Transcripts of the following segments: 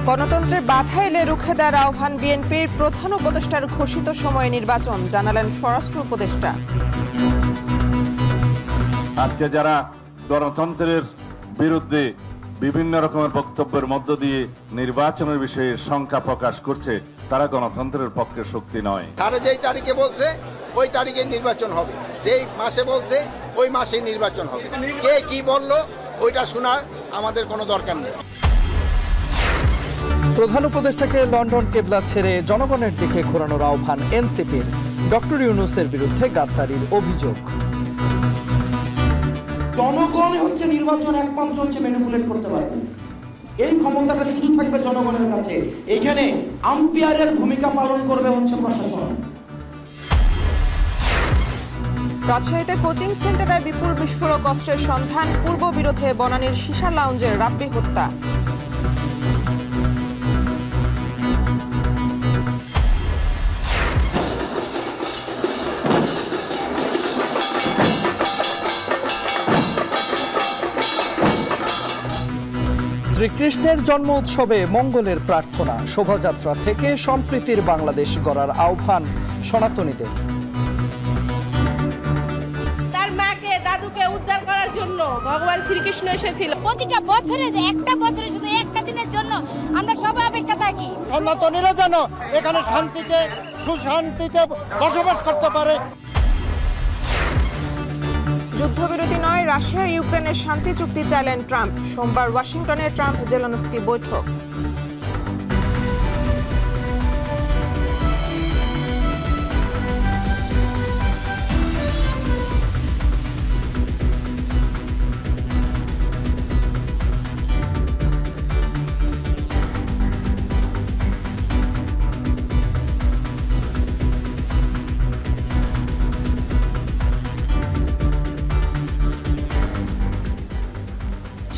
গণতন্ত্রের বাধা এলে রুখে দেওয়ার আহ্বান বিএনপির। প্রধান উপদেষ্টার ঘোষিত সময়ে নির্বাচন, জানালেন স্বরাষ্ট্র উপদেষ্টা। আজকে যারা গণতন্ত্রের বিরুদ্ধে বিভিন্ন রকমের বক্তব্যের মধ্য দিয়ে নির্বাচনের বিষয়ে শঙ্কা প্রকাশ করছে, তারা গণতন্ত্রের পক্ষে শক্তি নয়। তারা যেই তারিখে বলছে ওই তারিখে নির্বাচন হবে, যেই মাসে বলছে ওই মাসে নির্বাচন হবে। কে কি বললো ওইটা শোনার আমাদের কোনো দরকার নেই। প্রধান উপদেষ্টাকে লন্ডন কেবলা ছেড়ে জনগণের দিকে ঘোরানোর আহ্বান এনসিপির। ডক্টর ইউনূসের বিরুদ্ধে গাদ্দারির অভিযোগ। জনগণ হচ্ছে নির্বাচন একমাত্র হচ্ছে ম্যানিপুলেট করতে পারে, এই ক্ষমতাটা শুধু থাকবে জনগণের কাছে। এখানে আম্পায়ারের ভূমিকা পালন করবে হচ্ছে প্রশাসন। রাজশাহীতে কোচিং সেন্টারে বিপুল বিস্ফোরক অস্ত্রের সন্ধান। পূর্ব বিরোধে বনানীর সীসা লাউঞ্জের রাব্বি হত্যা। শ্রীকৃষ্ণের জন্ম উৎসবে মঙ্গলের প্রার্থনা। শোভাযাত্রা থেকে সম্প্রীতির বাংলাদেশ গড়ার আহ্বান সনাতনীদের। তার মাকে দাদুকে উদ্ধার করার জন্য ভগবান শ্রীকৃষ্ণ এসেছিল। প্রতিটা বছরে একটা বছরে শুধু একটা দিনের জন্য আমরা সবাই অপেক্ষা থাকি। সনাতনীরা যেন এখানে শান্তিতে সুশান্তিতে বসবাস করতে পারে। যুদ্ধবিরতি নয়, রাশিয়া ইউক্রেনের শান্তি চুক্তি চাইলেন ট্রাম্প। সোমবার ওয়াশিংটনে ট্রাম্প জেলেনস্কি বৈঠক।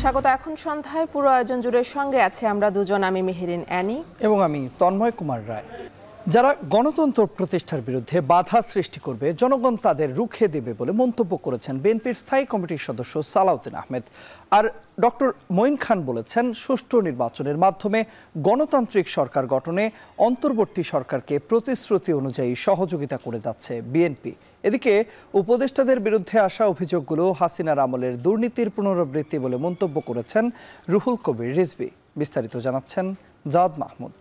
স্বাগত। এখন সন্ধ্যায় পুরো আয়োজন জুড়ে সঙ্গে আছে আমরা দুজন, আমি মেহেরিন অ্যানি এবং আমি তন্ময় কুমার রায়। যারা গণতন্ত্র প্রতিষ্ঠার বিরুদ্ধে বাধা সৃষ্টি করবে, জনগণ তাদের রুখে দেবে বলে মন্তব্য করেছেন বিএনপির স্থায়ী কমিটির সদস্য সালাউদ্দিন আহমেদ। আর ডক্টর মঈন খান বলেছেন, সুষ্ঠু নির্বাচনের মাধ্যমে গণতান্ত্রিক সরকার গঠনে অন্তর্বর্তী সরকারকে প্রতিশ্রুতি অনুযায়ী সহযোগিতা করে যাচ্ছে বিএনপি। এদিকে উপদেষ্টাদের বিরুদ্ধে আসা অভিযোগগুলো হাসিনার আমলের দুর্নীতির পুনরাবৃত্তি বলে মন্তব্য করেছেন রুহুল কবির রিজভী। বিস্তারিত জানাচ্ছেন জাওয়াদ মাহমুদ।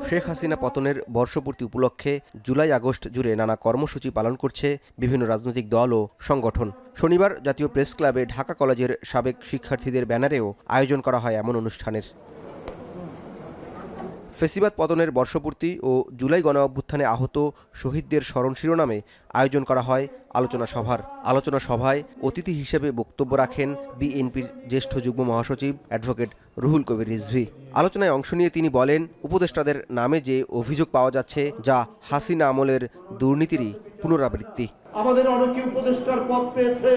শেখ হাসিনা পতনের বর্ষপূর্তি উপলক্ষে জুলাই আগস্ট জুড়ে নানা কর্মসূচি পালন করছে বিভিন্ন রাজনৈতিক দল ও সংগঠন। শনিবার জাতীয় প্রেস ক্লাবে ঢাকা কলেজের সাবেক শিক্ষার্থীদের ব্যানারেও আয়োজন করা হয় এমন অনুষ্ঠানের। ফেসিবাদ পতনের বর্ষপূর্তি ও জুলাই গণ অভ্যুত্থানে আহত শহীদদের স্মরণ শিরোনামে আয়োজন করা হয় আলোচনা সভার। আলোচনা সভায় অতিথি হিসেবে বক্তব্য রাখেন বিএনপির জ্যেষ্ঠ যুগ্ম মহাসচিব অ্যাডভোকেট রুহুল কবির রিজভী। আলোচনায় অংশ নিয়ে তিনি বলেন, উপদেষ্টাদের নামে যে অভিযোগ পাওয়া যাচ্ছে যা হাসিনা আমলের দুর্নীতিরই পুনরাবৃত্তি। আমাদের অনেকে উপদেষ্টার পদ পেয়েছে,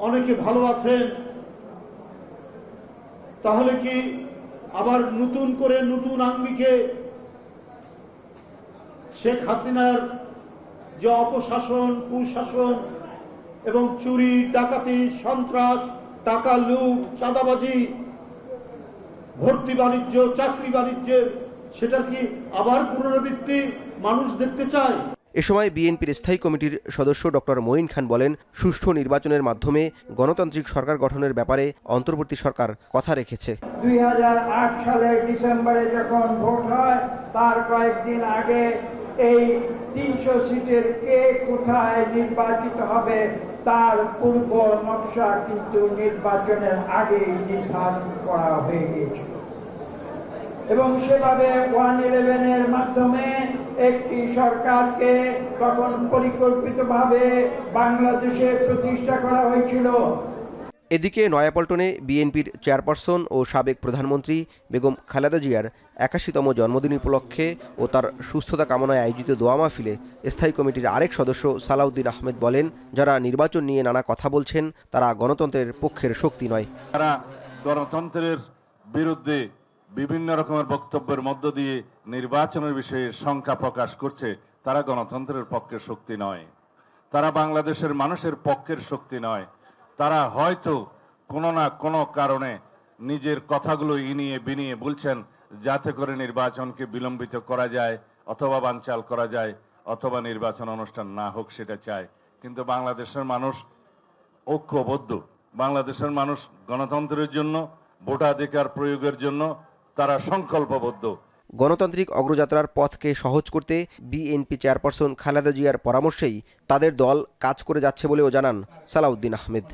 অনেকে ভালো আছেন, তাহলে কি আবার নতুন করে নতুন আঙ্গিকে শেখ হাসিনার যে অপশাসন, কুশাসন এবং চুরি, ডাকাতি, সন্ত্রাস, টাকা লুট, চাঁদাবাজি, ভর্তি বাণিজ্য, চাকরি বাণিজ্যের সেটার কি আবার পুনরাবৃত্তি মানুষ দেখতে চায়? এ সময় বিএনপির স্থায়ী কমিটির সদস্য ডক্টর মঈন খান বলেন, সুষ্ঠু নির্বাচনের মাধ্যমে গণতান্ত্রিক সরকার গঠনের ব্যাপারে অন্তর্বর্তী সরকার কথা রেখেছে। 2008 সালের ডিসেম্বরে যখন ভোট হয় তার কয়েকদিন আগে এই 300 সিটের কে কোথায় নির্বাচিত হবে তার পূর্ব নকশা কিন্তু নির্বাচনের আগেই নির্ধারণ করা হয়ে গিয়েছিল এবং সেভাবে 111-এর মাধ্যমে একটি সরকারকে তখন পরিকল্পিতভাবে বাংলাদেশে প্রতিষ্ঠা করা হয়েছিল। এদিকে নয়াপল্টনে বিএনপির চেয়ারপারসন ও সাবেক প্রধানমন্ত্রী বেগম খালেদা জিয়ার 81তম জন্মদিন উপলক্ষে ও তার সুস্থতা কামনায় আয়োজিত দোয়া মাহফিলে স্থায়ী কমিটির আরেক সদস্য সালাউদ্দিন আহমেদ বলেন, যারা নির্বাচন নিয়ে নানা কথা বলছেন তারা গণতন্ত্রের পক্ষের শক্তি নয়। তারা গণতন্ত্রের বিরুদ্ধে বিভিন্ন রকমের বক্তব্যের মধ্য দিয়ে নির্বাচনের বিষয়ে শঙ্কা প্রকাশ করছে, তারা গণতন্ত্রের পক্ষের শক্তি নয়, তারা বাংলাদেশের মানুষের পক্ষের শক্তি নয়। তারা হয়তো কোনো না কোনো কারণে নিজের কথাগুলো ইনিয়ে বিনিয়ে বলছেন যাতে করে নির্বাচনকে বিলম্বিত করা যায় অথবা বানচাল করা যায় অথবা নির্বাচন অনুষ্ঠান না হোক সেটা চায়। কিন্তু বাংলাদেশের মানুষ ঐক্যবদ্ধ, বাংলাদেশের মানুষ গণতন্ত্রের জন্য, ভোটাধিকার প্রয়োগের জন্য তারা সংকল্পবদ্ধ। গণতান্ত্রিক অগ্রযাত্রার পথকে সহজ করতে বিএনপি চেয়ারপারসন খালেদা জিয়ার পরামর্শেই তাদের দল কাজ করে যাচ্ছে বলেও জানান সালাউদ্দিন আহমেদ।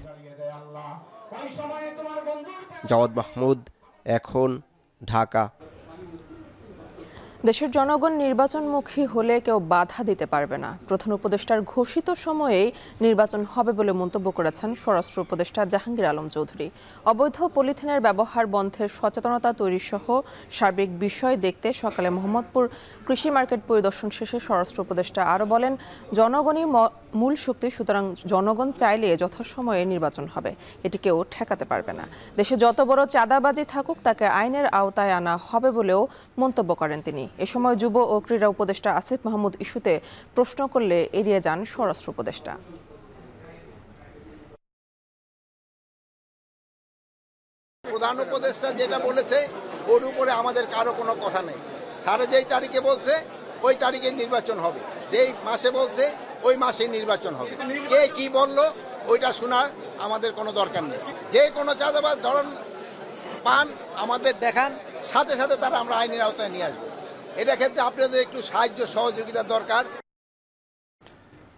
জাওয়াদ মাহমুদ, এখন, ঢাকা। দেশের জনগণ নির্বাচনমুখী হলে কেউ বাধা দিতে পারবে না। প্রধান উপদেষ্টার ঘোষিত সময়েই নির্বাচন হবে বলে মন্তব্য করেছেন স্বরাষ্ট্র উপদেষ্টা জাহাঙ্গীর আলম চৌধুরী। অবৈধ পলিথিনের ব্যবহার বন্ধের সচেতনতা তৈরি সহ সার্বিক বিষয় দেখতে সকালে মোহাম্মদপুর কৃষি মার্কেট পরিদর্শন শেষে স্বরাষ্ট্র উপদেষ্টা আরও বলেন, জনগণই মূল শক্তি, সুতরাং জনগণ চাইলে যথাসময়ে নির্বাচন হবে, এটি কেউ ঠেকাতে পারবে না। দেশে যত বড় চাঁদাবাজি থাকুক তাকে আইনের আওতায় আনা হবে বলেও মন্তব্য করেন তিনি। এ সময় যুব ও ক্রীড়া উপদেষ্টা আসিফ মাহমুদ ইস্যুতে প্রশ্ন করলে এড়িয়ে যান স্বরাষ্ট্র উপদেষ্টা। প্রধান উপদেষ্টা যেটা বলেছে ওর উপরে আমাদের কারো কোনো কথা নেই। স্যারে যেই তারিখে বলছে ওই তারিখে নির্বাচন হবে, যেই মাসে বলছে ওই মাসে নির্বাচন হবে। কে কি বললো ওইটা শোনার আমাদের কোনো দরকার নেই। যে কোনো চাঁদাবাজ ধরন পান আমাদের দেখান, সাথে সাথে তারা আমরা আইনের আওতায় নিয়ে আসবো। এটা ক্ষেত্রে আপনাদের একটু সাহায্য সহযোগিতা দরকার।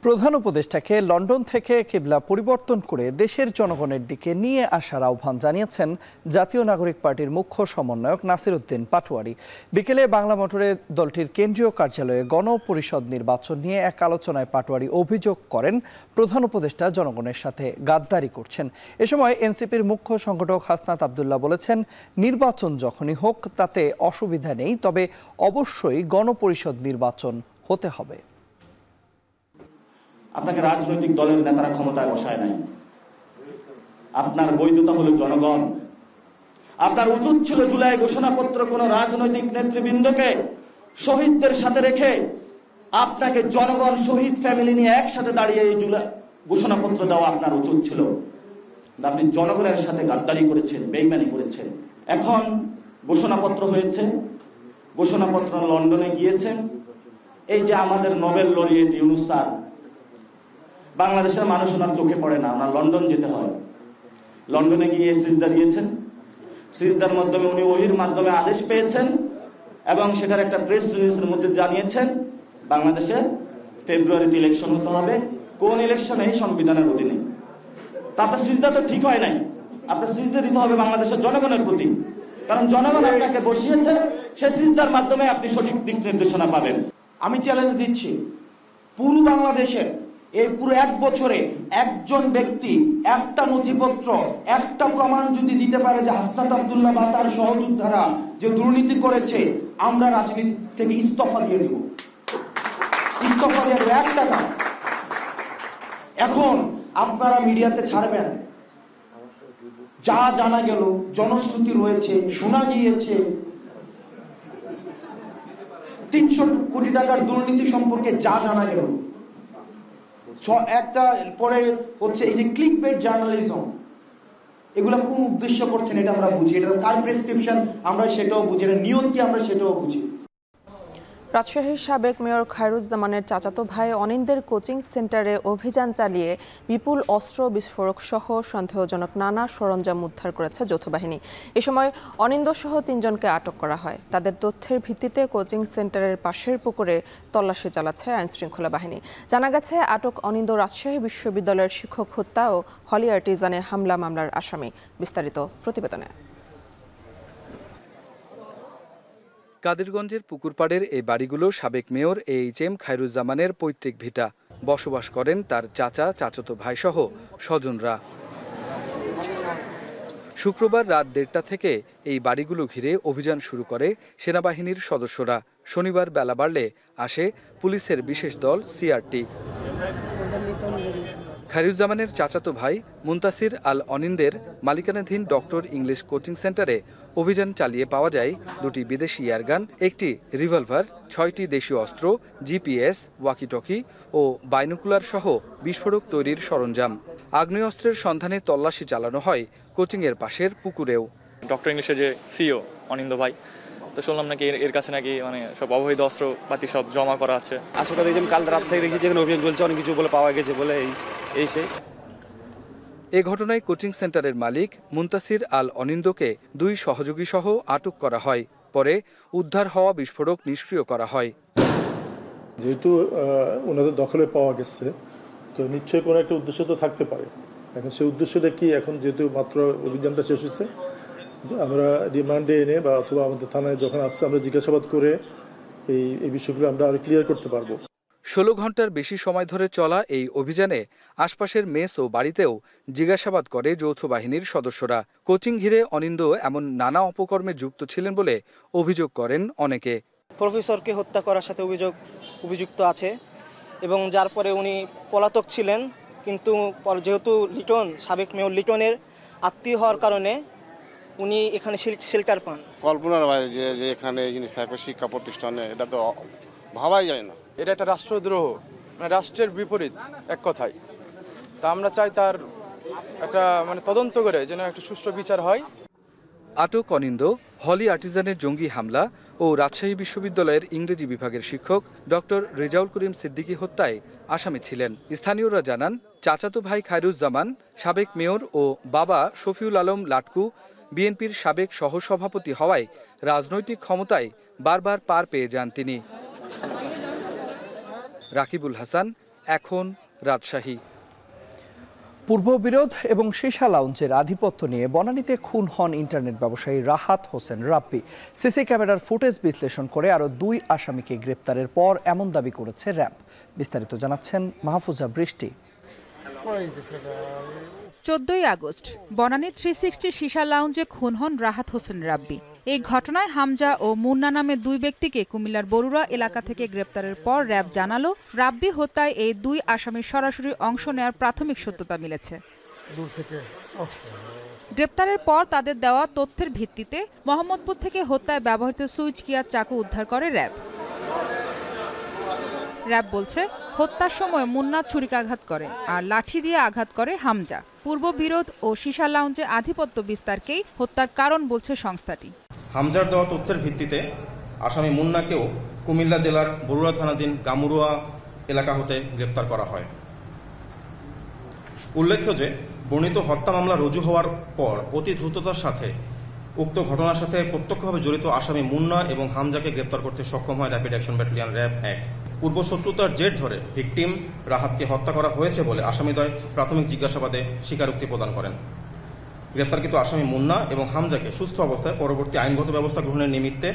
প্রধান উপদেষ্টাকে লন্ডন থেকে কিবলা পরিবর্তন করে দেশের জনগণের দিকে নিয়ে আসার আহ্বান জানিয়েছেন জাতীয় নাগরিক পার্টির মুখ্য সমন্বয়ক নাসির উদ্দিন পাটোয়ারি। বিকেলে বাংলা মোটরে দলটির কেন্দ্রীয় কার্যালয়ে গণপরিষদ নির্বাচন নিয়ে এক আলোচনায় পাটোয়ারি অভিযোগ করেন প্রধান উপদেষ্টা জনগণের সাথে গাদ্দারি করছেন। এ সময় এনসিপির মুখ্য সংগঠক হাসনাত আবদুল্লাহ বলেছেন, নির্বাচন যখনই হোক তাতে অসুবিধা নেই, তবে অবশ্যই গণপরিষদ নির্বাচন হতে হবে। আপনাকে রাজনৈতিক দলের নেতারা ক্ষমতায় বসায় নাই, আপনার বৈধতা হলো জনগণ। আপনার উচিত ছিল জুলাই ঘোষণাপত্র কোন রাজনৈতিক নেতৃবৃন্দকে শহীদদের সাথে রেখে আপনাকে জনগণ শহীদ ফ্যামিলি নিয়ে একসাথে দাঁড়িয়ে এই জুলাই ঘোষণাপত্র দেওয়া আপনার উচিত ছিল। আপনি জনগণের সাথে গাদ্দারি করেছেন, বেইমানি করেছেন। এখন ঘোষণাপত্র হয়েছে, ঘোষণাপত্র লন্ডনে গিয়েছেন। এই যে আমাদের নোবেল লরিয়েট ইউনূস স্যার, বাংলাদেশের মানুষ ওনার চোখে পড়ে না, ওনার লন্ডন যেতে হয়। লন্ডনে গিয়ে সিজদা দিয়েছেন, সিজদার মাধ্যমে উনি ওহির মাধ্যমে আদেশ পেয়েছেন এবং সেটার একটা প্রেস রিলিজের মধ্যে জানিয়েছেন বাংলাদেশে ফেব্রুয়ারিতে ইলেকশন হতে হবে। কোন ইলেকশন? এই সংবিধানের অধীনে। তা আপনার সিজদা তো ঠিক হয় নাই, আপনার সিজদা দিতে হবে বাংলাদেশের জনগণের প্রতি, কারণ জনগণ আপনাকে বসিয়েছে, সে সিজদার মাধ্যমে আপনি সঠিক দিক নির্দেশনা পাবেন। আমি চ্যালেঞ্জ দিচ্ছি, পুরো বাংলাদেশে এই পুরো 1 বছরে একজন ব্যক্তি একটা নথিপত্র, একটা প্রমাণ যদি দিতে পারে যে হাসনাত আবদুল্লাহ বা তার সহযোদ্ধারা যে দুর্নীতি করেছে, আমরা রাজনীতি থেকে ইস্তফা দিয়ে দিব। ইস্তফা দিয়ে দেব, 1 টাকা। এখন আপনারা মিডিয়াতে ছাড়বেন, যা জানা গেল, জনশ্রুতি রয়েছে, শোনা গিয়েছে 300 কোটি টাকার দুর্নীতি সম্পর্কে যা জানা গেল, একটা পরে হচ্ছে এই যে ক্লিক বেট জার্নালিজম, এগুলা কোন উদ্দেশ্য করছেন এটা আমরা বুঝি, এটা কার প্রেসক্রিপশন আমরা সেটাও বুঝি, এটা নিয়ম কি আমরা সেটাও বুঝি। রাজশাহীর সাবেক মেয়র খায়রুজ্জামানের চাচাতো ভাই অনিন্দের কোচিং সেন্টারে অভিযান চালিয়ে বিপুল অস্ত্র, বিস্ফোরক সহ সন্দেহজনক নানা সরঞ্জাম উদ্ধার করেছে যৌথ বাহিনী। এ সময় অনিন্দ সহ 3 জনকে আটক করা হয়। তাদের তথ্যের ভিত্তিতে কোচিং সেন্টারের পাশের পুকুরে তল্লাশি চালাচ্ছে আইনশৃঙ্খলা বাহিনী। জানা গেছে, আটক অনিন্দ রাজশাহী বিশ্ববিদ্যালয়ের শিক্ষক হত্যা ও হলি আর্টিজানে হামলা মামলার আসামি। বিস্তারিত প্রতিবেদনে। কাদিরগঞ্জের পুকুরপাড়ের এই বাড়িগুলো সাবেক মেয়র এইচএম খায়রুজ্জামানের পৈতৃক ভিটা। বসবাস করেন তার চাচা, চাচাতো ভাইসহ স্বজনরা। শুক্রবার রাত 1:30টা থেকে এই বাড়িগুলো ঘিরে অভিযান শুরু করে সেনাবাহিনীর সদস্যরা। শনিবার বেলা বাড়লে আসে পুলিশের বিশেষ দল সিআরটি। খায়রুজ্জামানের চাচাতো ভাই মুনতাসির আল অনিন্দের মালিকানাধীন ডক্টর ইংলিশ কোচিং সেন্টারে অভিযান চালিয়ে পাওয়া যায় 2টি বিদেশি এয়ারগান, 1টি রিভলভার, 6টি দেশীয় অস্ত্র, জিপিএস, ওয়াকিটকি ও বাইনোকুলার সহ বিস্ফোরক তৈরির সরঞ্জাম। আগ্নেয়াস্ত্রের সন্ধানে তল্লাশি চালানো হয় কোচিংয়ের পাশের পুকুরেও। ডক্টর ইংলিশের যে সিও অনিন্দ ভাই, তো শুনলাম নাকি এর কাছে নাকি মানে সব অবৈধ অস্ত্রপাতি সব জমা করা আছে। আসলে দেখলাম কাল রাত থেকে দেখছি যেখানে অভিযান চলছে, অনেক কিছু বলে পাওয়া গেছে বলে এই সেই। এ ঘটনায় কোচিং সেন্টারের মালিক মুনতাসির আল অনিন্দকে 2 সহযোগী সহ আটক করা হয়। পরে উদ্ধার হওয়া বিস্ফোরক নিষ্ক্রিয় করা হয়। যেহেতু ওনাদের দখলে পাওয়া গেছে, তো নিশ্চয়ই কোনো একটা উদ্দেশ্য তো থাকতে পারে। এখন সেই উদ্দেশ্যটা কি, এখন যেহেতু মাত্র অভিযানটা শেষ হচ্ছে, আমরা রিমান্ডে এনে বা অথবা আমাদের থানায় যখন আসছে আমরা জিজ্ঞাসাবাদ করে এই বিষয়গুলো আমরা আরো ক্লিয়ার করতে পারবো। 16 ঘন্টার বেশি সময় ধরে চলা এই অভিযানে আশপাশের মেস ও বাড়িতেও জিজ্ঞাসাবাদ করে যৌথ বাহিনীর সদস্যরা। কোচিং ঘিরে অনিন্দ এমন নানা অপকর্মে যুক্ত ছিলেন বলে অভিযোগ করেন অনেকে। প্রফেসরকে হত্যা করার সাথে অভিযুক্ত আছে এবং যার পরে উনি পলাতক ছিলেন, কিন্তু যেহেতু লিটন সাবেক মেয়র লিটনের আত্মীয় হওয়ার কারণে উনি এখানে শেল্টার পান। কল্পনার বাইরে যে এখানে এই জিনিস থাকবে শিক্ষা প্রতিষ্ঠানে, এটা তো ভাবাই যায় না। এটা একটা রাষ্ট্রদ্রোহ, মানে রাষ্ট্রের বিপরীত এক কথায়। তা আমরা চাই তার একটা তদন্ত করে যেন একটা সুষ্ঠু বিচার হয়। আটক অনিন্দ হলি আর্টিজানের জঙ্গি হামলা ও রাজশাহী বিশ্ববিদ্যালয়ের ইংরেজি বিভাগের শিক্ষক ডক্টর রেজাউল করিম সিদ্দিকী হত্যায় আসামি ছিলেন। স্থানীয়রা জানান, চাচাতো ভাই খায়রুজ্জামান সাবেক মেয়র ও বাবা শফিউল আলম লাটকু বিএনপির সাবেক সহসভাপতি হওয়ায় রাজনৈতিক ক্ষমতায় বারবার পার পেয়ে যান তিনি। রাকিবুল হাসান, এখন, রাজশাহী। পূর্ববিরোধ এবং সীসা লাউঞ্জের আধিপত্য নিয়ে বনানীতে খুন হন ইন্টারনেট ব্যবসায়ী রাহাত হোসেন রাব্বি। সিসি ক্যামেরার ফুটেজ বিশ্লেষণ করে আরও 2 আসামিকে গ্রেপ্তারের পর এমন দাবি করেছে র্যাব। বিস্তারিত জানাচ্ছেন মাহফুজা বৃষ্টি। 14 আগস্ট বনানী 360 সীসা লাউঞ্জে খুন হন রাহাত হোসেন রাব্বি। এই ঘটনায় হামজা ও মুন্না নামে 2 ব্যক্তিকে কুমিল্লার বরুড়া এলাকা থেকে গ্রেপ্তারের পর র্যাব জানালো, রাব্বি হত্যায় এই 2 আসামির সরাসরি অংশ নেওয়ার প্রাথমিক সত্যতা মিলেছে। গ্রেপ্তারের পর তাদের দেওয়া তথ্যের ভিত্তিতে মোহাম্মদপুর থেকে হত্যায় ব্যবহৃত সুইচ কিয়া চাকু উদ্ধার করে র্যাব। র্যাব বলছে, হত্যার সময় মুন্না ছুরিকাঘাত করে আর লাঠি দিয়ে আঘাত করে হামজা। পূর্ববিরোধ ও সীসা লাউঞ্জে আধিপত্য বিস্তারকেই হত্যার কারণ বলছে সংস্থাটি। হামজার দেওয়া তথ্যের ভিত্তিতে আসামি মুন্নাকেও কুমিল্লা জেলার বরুড়া থানাধীন গামুরুয়া এলাকা হতে গ্রেপ্তার করা হয়। উল্লেখ্য যে বর্ণিত হত্যা মামলা রুজু হওয়ার পর অতি দ্রুততার সাথে উক্ত ঘটনার সাথে প্রত্যক্ষভাবে জড়িত আসামি মুন্না এবং হামজাকে গ্রেপ্তার করতে সক্ষম হয় র্যাপিড অ্যাকশন ব্যাটালিয়ন র্যাব 1। পূর্ব শত্রুতার জের ধরে ভিকটিম রাহাতকে হত্যা করা হয়েছে বলে আসামিদ্বয় প্রাথমিক জিজ্ঞাসাবাদে স্বীকারোক্তি প্রদান করেন। গ্রেপ্তারকৃত আসামি মুন্না এবং হামজাকে সুস্থ অবস্থায় পরবর্তী আইনগত ব্যবস্থা গ্রহণের নিমিত্তে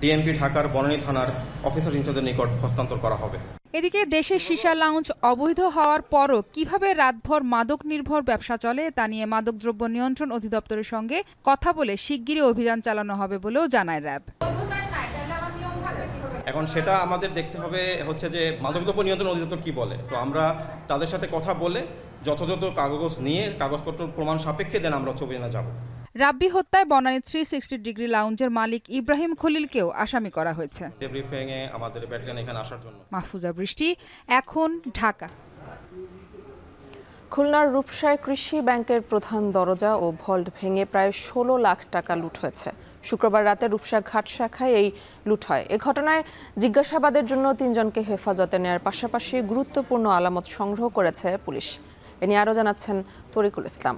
ডিএমপি ঢাকার বনানী থানার অফিসার ইনচার্জের নিকট হস্তান্তর করা হবে। এদিকে দেশের সীসা লাউঞ্জ অবৈধ হওয়ার পরও কিভাবে রাতভর মাদক নির্ভর ব্যবসা চলে তা নিয়ে মাদকদ্রব্য নিয়ন্ত্রণ অধিদপ্তরের সঙ্গে কথা বলে শিগগিরই অভিযান চালানো হবে বলেও জানায় র্যাব। এখন সেটা আমাদের দেখতে হবে হচ্ছে যে মাদকদ্রব্য নিয়ন্ত্রণ অধিদপ্তর কি বলে। তো আমরা তাদের সাথে কথা বলে যথাযথ কাগজ নিয়ে কাগজপত্র প্রমাণ সাপেক্ষে দেন আমরা অভিযানে যাব। রাব্বি হত্যায় বনানী 360 ডিগ্রি লাউঞ্জের মালিক ইব্রাহিম খলিলকেও আসামি করা হয়েছে। আমাদের ব্যাটালিয়ন এখানে আসার জন্য। মাহফুজা বৃষ্টি, এখন, ঢাকা। খুলনার রূপসায় কৃষি ব্যাংকের প্রধান দরজা ও ভল্ট ভেঙে প্রায় 16 লাখ টাকা লুট হয়েছে। শুক্রবার রাতে রূপসা ঘাট শাখায় এই লুট হয়। এ ঘটনায় জিজ্ঞাসাবাদের জন্য 3 জনকে হেফাজতে নেওয়ার পাশাপাশি গুরুত্বপূর্ণ আলামত সংগ্রহ করেছে পুলিশ। এ নিয়ে আরও জানাচ্ছেন তরিকুল ইসলাম।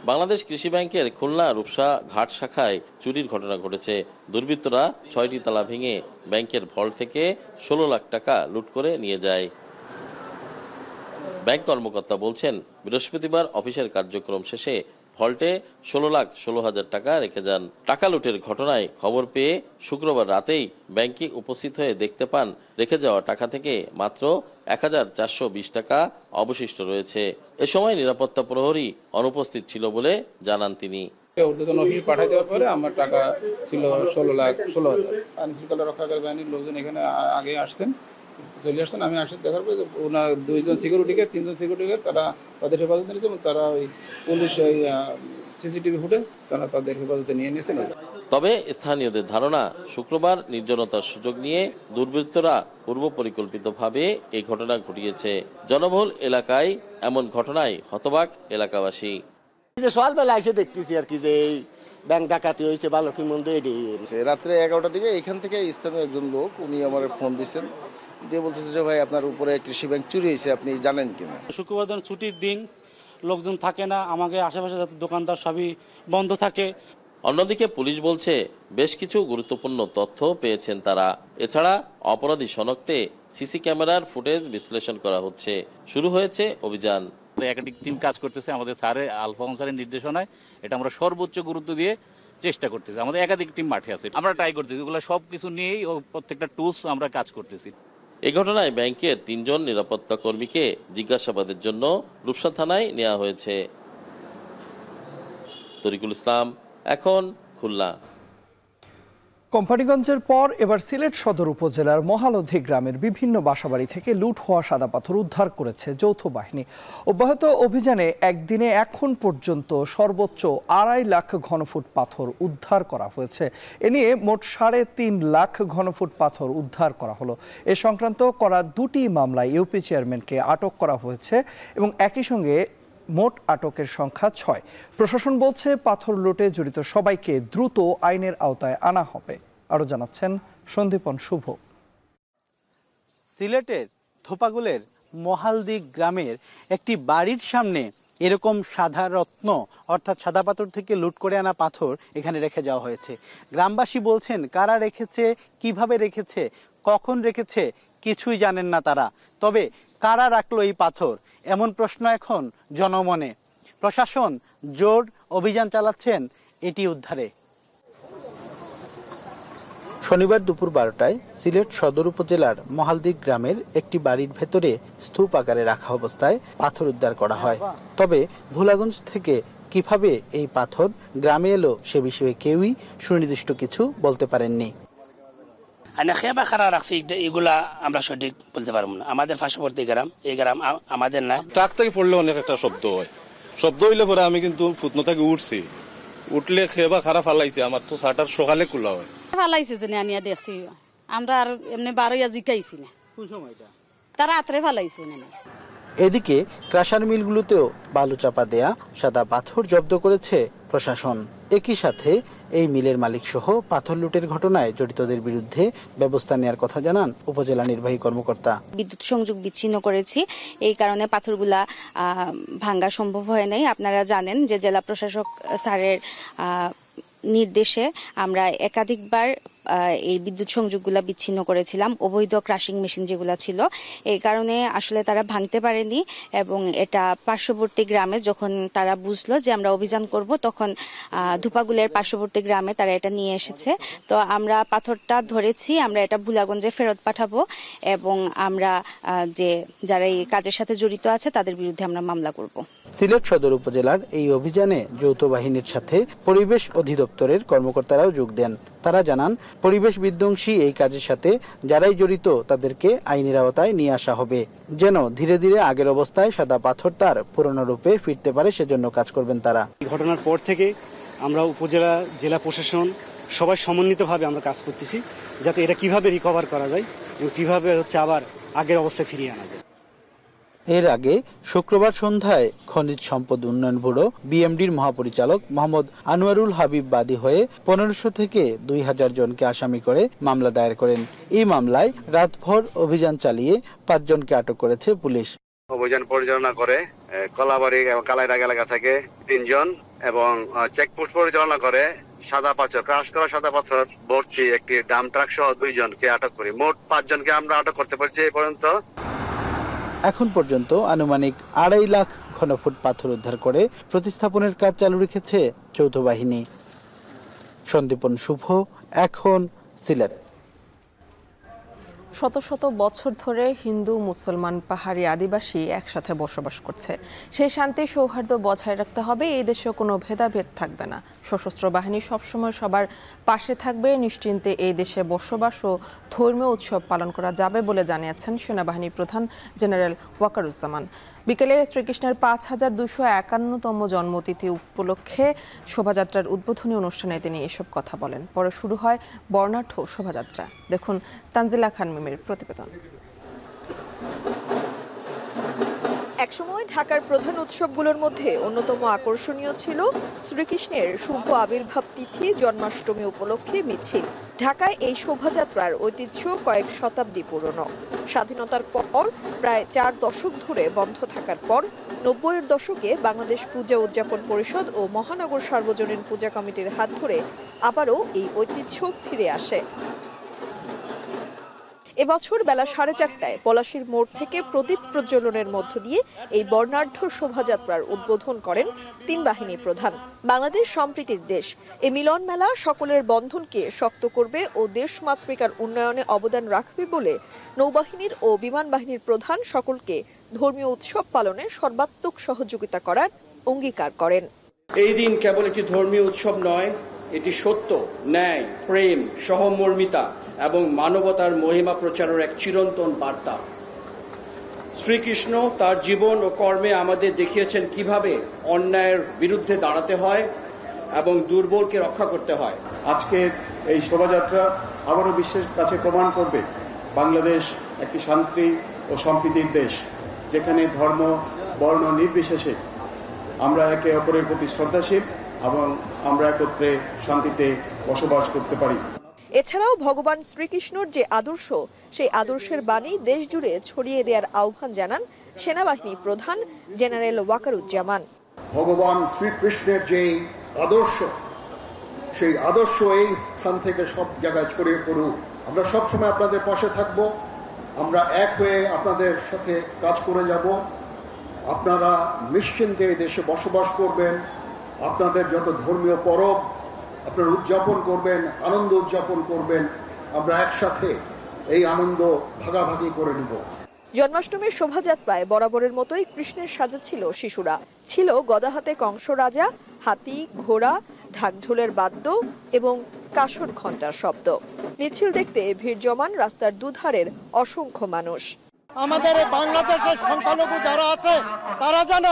বাংলাদেশ কৃষি ব্যাংকের খুলনা রূপসা ঘাট শাখায় চুরির ঘটনা ঘটেছে। দুর্বৃত্তরা 6টি তালা ভেঙে ব্যাংকের ভল্ট থেকে 16 লাখ টাকা লুট করে নিয়ে যায়। ব্যাংক কর্মকর্তা বলছেন, বৃহস্পতিবার অফিসের কার্যক্রম শেষে ভল্টে 16,16,000 টাকা রেখে যান। টাকা লুটের ঘটনায় খবর পেয়ে শুক্রবার রাতেই ব্যাংকে উপস্থিত হয়ে দেখতে পান রেখে যাওয়া টাকা থেকে মাত্র 1,420 টাকা অবশিষ্ট রয়েছে। এ সময় নিরাপত্তা প্রহরী অনুপস্থিত ছিল বলে জানান তিনি। ঊর্ধ্বতন অফিসে পাঠাই দেওয়ার পরে আমার টাকা ছিল 16,16,000। আইন শৃঙ্খলা রক্ষাকারী বাহিনীর লোকজন এখানে আগে আসছেন, চলে আসছেন। আমি আসে দেখার পরে ওনার 2 জন সিকিউরিটিকে 3 জন সিকিউরিটিকে তাদের হেফাজতে নিয়েছে এবং তারা ওই পুলিশ সিসিটিভি ফুটেজ তাদের হেফাজতে নিয়ে নিয়েছেন। তবে স্থানীয়দের ধারণা, শুক্রবার নির্জনতার সুযোগ নিয়ে দুর্বৃত্তরা পূর্ব পরিকল্পিতভাবে এই ঘটনা ঘটিয়েছে। জনবহুল এলাকায় এমন ঘটনায় হতবাক এলাকাবাসী। যে সকালবেলা এসে দেখতেছি আর কি যে এই ব্যাংক ডাকাতি হয়েছে, ভালো কি মন্দ এটাই। রাত্রে 11টার দিকে এখান থেকে স্থানীয় একজন লোক উনি আমার ফোন দিচ্ছেন, দিয়ে বলতেছে যে ভাই আপনার উপরে কৃষি ব্যাংক চুরি হয়েছে, আপনি জানেন কিনা। শুক্রবার দিন ছুটির দিন, লোকজন থাকে না, আমাকে আশেপাশে যাতে দোকানদার সবই বন্ধ থাকে। অন্যদিকে পুলিশ বলছে বেশ কিছু গুরুত্বপূর্ণ তথ্য পেয়েছেন তারা। এছাড়া অপরাধী শনাক্তে সিসি ক্যামেরার ফুটেজ বিশ্লেষণ করা হচ্ছে। শুরু হয়েছে অভিযান। একাধিক টিম কাজ করতেছে আমাদের স্যারের আলফাউন স্যারের নির্দেশনায়। এটা আমরা সর্বোচ্চ গুরুত্ব দিয়ে চেষ্টা করতেছি। আমাদের একাধিক টিম মাঠে আছে, আমরা ট্রাই করতেছি, এগুলো সব কিছু নিয়েই প্রত্যেকটা টুলস আমরা কাজ করতেছি। এই ঘটনায় ব্যাংকের 3 জন নিরাপত্তা কর্মীকে জিজ্ঞাসাবাদের জন্য রূপসা থানায় নেওয়া হয়েছে। তরিকুল ইসলাম, এখন খুলনা। কোম্পানিগঞ্জের পর এবার সিলেট সদর উপজেলার মহালধি গ্রামের বিভিন্ন বাসাবাড়ি থেকে লুট হওয়া সাদা পাথর উদ্ধার করেছে যৌথ বাহিনী। অব্যাহত অভিযানে একদিনে এখন পর্যন্ত সর্বোচ্চ 2.5 লাখ ঘনফুট পাথর উদ্ধার করা হয়েছে। এ নিয়ে মোট 3.5 লাখ ঘনফুট পাথর উদ্ধার করা হলো। এ সংক্রান্ত করা 2টি মামলায় ইউপি চেয়ারম্যানকে আটক করা হয়েছে এবং একই সঙ্গে মোট আটকের সংখ্যা 6। প্রশাসন বলছে পাথর লুটে জড়িত সবাইকে দ্রুত আইনের আওতায় আনা হবে। আরো জানাচ্ছেন সন্দীপন শুভ। সিলেটের থোপাগুলের মহালদি গ্রামের একটি বাড়ির সামনে এরকম সাদা রত্ন অর্থাৎ সাদা পাথর থেকে লুট করে আনা পাথর এখানে রেখে যাওয়া হয়েছে। গ্রামবাসী বলছেন কারা রেখেছে, কিভাবে রেখেছে, কখন রেখেছে কিছুই জানেন না তারা। তবে কারা রাখলো এই পাথর, এমন প্রশ্ন এখন জনমনে। প্রশাসন জোর অভিযান চালাচ্ছেন এটি উদ্ধারে। শনিবার দুপুর 12টায় সিলেট সদর উপজেলার মহালদি গ্রামের একটি বাড়ির ভেতরে স্তূপ আকারে রাখা অবস্থায় পাথর উদ্ধার করা হয়। তবে ভোলাগঞ্জ থেকে কিভাবে এই পাথর গ্রামে এলো সে বিষয়ে কেউই সুনির্দিষ্ট কিছু বলতে পারেননি। এগুলা আমরা সঠিক বলতে পারবো না। আমাদের পার্শ্ববর্তী গ্রাম, এই গ্রাম আমাদের না। ট্রাক থেকে পড়লে অনেক একটা শব্দ হয়, শব্দ হইলে পরে আমি কিন্তু ফুটনো থেকে উঠছি, উঠলে খেবা খারাপ ফালাইছে। আমার তো শাটার সকালে খোলা হয়, ফালাইছে যে আনিয়া দেখছি আমরা, আর এমনি বারোয়া জিকাইছি না। কোন সময়টা তারা রাত্রে ফালাইছে না। এদিকে ক্রাশার মিলগুলোতেও বালু চাপা দেয়া সাদা পাথর জব্দ করেছে প্রশাসন। একই সাথে এই মিলের মালিক সহ পাথর লুটের ঘটনায় জড়িতদের বিরুদ্ধে ব্যবস্থা নেওয়ার কথা জানান উপজেলা নির্বাহী কর্মকর্তা। বিদ্যুৎ সংযোগ বিচ্ছিন্ন করেছি, এই কারণে পাথরগুলা ভাঙ্গা সম্ভব হয় নাই। আপনারা জানেন যে জেলা প্রশাসক স্যারের নির্দেশে আমরা একাধিকবার এই বিদ্যুৎ সংযোগগুলা বিচ্ছিন্ন করেছিলাম, অবৈধ ক্রাশিং মেশিন যেগুলো ছিল। এই কারণে আসলে তারা ভাঙতে পারেনি এবং এটা পার্শ্ববর্তী গ্রামে যখন তারা বুঝলো যে আমরা অভিযান করব, তখন ধুপাগুলের পার্শ্ববর্তী গ্রামে তারা এটা নিয়ে এসেছে। তো আমরা পাথরটা ধরেছি, আমরা এটা ভোলাগঞ্জে ফেরত পাঠাবো এবং আমরা যে যারা এই কাজের সাথে জড়িত আছে তাদের বিরুদ্ধে আমরা মামলা করব। সিলেট সদর উপজেলার এই অভিযানে যৌথ বাহিনীর সাথে পরিবেশ অধিদপ্তরের কর্মকর্তারাও যোগ দেন। তারা জানান পরিবেশ বিধ্বংসী এই কাজের সাথে যারাই জড়িত তাদেরকে আইনের আওতায় নিয়ে আসা হবে, যেন ধীরে ধীরে আগের অবস্থায় সাদা পাথর তার পুরনো রূপে ফিরতে পারে, সেজন্য কাজ করবেন তারা। ঘটনার পর থেকে আমরা উপজেলা, জেলা প্রশাসন সবাই সমন্বিতভাবে আমরা কাজ করতেছি যাতে এটা কিভাবে রিকভার করা যায় এবং কিভাবে আবার আগের অবস্থায় ফিরিয়ে আনা যায়। এর আগে শুক্রবার সন্ধ্যায় খনিজ সম্পদ উন্নয়ন ব্যুরো বিএমডির মহাপরিচালক মোহাম্মদ আনোয়ারুল হাবিব বাদী হয়ে 1500 থেকে 2000 জনকে আসামি করে মামলা দায়ের করেন। এই মামলায় রাতভর অভিযান চালিয়ে 5 জনকে আটক করেছে পুলিশ। অভিযান পরিচালনা করে কলাবাড়ি এবং কালাইডাঙ্গা এলাকা থেকে 3 জন এবং চেকপোস্ট পরিচালনা করে সাদা পাথর, ক্রাশ করা সাদা পাথর ভর্তি একটি ডাম ট্রাক সহ 2 জনকে আটক করি। মোট 5 জনকে আমরা আটক করতে পারছি এই পর্যন্ত। এখন পর্যন্ত আনুমানিক 2.5 লাখ ঘনফুট পাথর উদ্ধার করে প্রতিস্থাপনের কাজ চালু রেখেছে যৌথ বাহিনী। সন্দীপন শুভ, এখন সিলেট। শত শত বছর ধরে হিন্দু, মুসলমান, পাহাড়ি, আদিবাসী একসাথে বসবাস করছে। সেই শান্তি সৌহার্দ্য বজায় রাখতে হবে। এই দেশে কোনো ভেদাভেদ থাকবে না। সশস্ত্র বাহিনী সবসময় সবার পাশে থাকবে। নিশ্চিন্তে এই দেশে বসবাস ও ধর্মীয় উৎসব পালন করা যাবে বলে জানিয়েছেন সেনাবাহিনী প্রধান জেনারেল ওয়াকারুজ্জামান। বিকেলে শ্রীকৃষ্ণের 5251তম জন্মতিথি উপলক্ষে শোভাযাত্রার উদ্বোধনী অনুষ্ঠানে তিনি এসব কথা বলেন। পরে শুরু হয় বর্ণাঢ্য শোভাযাত্রা। দেখুন তানজিলা খান মিমের প্রতিবেদন। একসময় ঢাকার প্রধান উৎসবগুলোর মধ্যে অন্যতম আকর্ষণীয় ছিল শ্রীকৃষ্ণের শুভ আবির্ভাব তিথি জন্মাষ্টমী উপলক্ষে মিছিল। ঢাকায় এই শোভাযাত্রার ঐতিহ্য কয়েক শতাব্দী পুরনো। স্বাধীনতার পর প্রায় 4 দশক ধরে বন্ধ থাকার পর 90-এর দশকে বাংলাদেশ পূজা উদযাপন পরিষদ ও মহানগর সার্বজনীন পূজা কমিটির হাত ধরে আবারও এই ঐতিহ্য ফিরে আসে। এবছর বেলা 4:30টায় পলাশীর মোড় থেকে প্রদীপ প্রজ্বলনের মধ্য দিয়ে এই বর্ণাঢ্য শোভাযাত্রার উদ্বোধন করেন 3 বাহিনী প্রধান। বাংলাদেশ সম্প্রীতির দেশ, এই মিলন মেলা সকলের বন্ধনকে শক্ত করবে ও দেশমাতৃকার উন্নয়নে অবদান রাখবে বলে নৌবাহিনীর ও বিমান বাহিনীর প্রধান সকলকে ধর্মীয় উৎসব পালনে সর্বাত্মক সহযোগিতা করার অঙ্গীকার করেন। এই দিন কেবল একটি ধর্মীয় উৎসব নয়, এটি সত্য, ন্যায়, প্রেম, সহমর্মিতা এবং মানবতার মহিমা প্রচারের এক চিরন্তন বার্তা। শ্রীকৃষ্ণ তার জীবন ও কর্মে আমাদের দেখিয়েছেন কিভাবে অন্যায়ের বিরুদ্ধে দাঁড়াতে হয় এবং দুর্বলকে রক্ষা করতে হয়। আজকের এই শোভাযাত্রা আবারও বিশ্বের কাছে প্রমাণ করবে বাংলাদেশ একটি শান্তি ও সম্প্রীতির দেশ, যেখানে ধর্ম বর্ণ নির্বিশেষে আমরা একে অপরের প্রতি শ্রদ্ধাশীল এবং আমরা একত্রে শান্তিতে বসবাস করতে পারি। এছাড়াও ভগবান শ্রীকৃষ্ণর যে আদর্শ, সেই আদর্শের বাণী দেশ জুড়ে ছড়িয়ে দেওয়ার আহ্বান জানান সেনাবাহিনী প্রধান জেনারেল ওয়াকারুজ্জামান। ভগবান শ্রীকৃষ্ণের যে আদর্শ, সেই আদর্শ এই স্থান থেকে সব জায়গায় ছড়িয়ে পড়ুক। আমরা সবসময় আপনাদের পাশে থাকব, আমরা এক হয়ে আপনাদের সাথে কাজ করে যাব। আপনারা নিশ্চিন্তে এই দেশে বসবাস করবেন, আপনাদের যত ধর্মীয় পরব আপনারা উদযাপন করবেন, আনন্দ উদযাপন করবেন, আমরা একসাথে এই আনন্দ ভাগাভাগি করে নেব। জন্মাষ্টমীর শোভাযাত্রায় বরাবরের মতোই কৃষ্ণের সাজা ছিল শিশুরা। ছিল গদাহাতে কংস রাজা, হাতি, ঘোড়া, ঢাকঢোলের বাদ্য এবং কাসর ঘণ্টার শব্দ। মিছিল দেখতে ভিড় জমান রাস্তার দুধারের অসংখ্য মানুষ। আমাদের বাংলাদেশের সংখ্যালঘু যারা আছে তারা যেন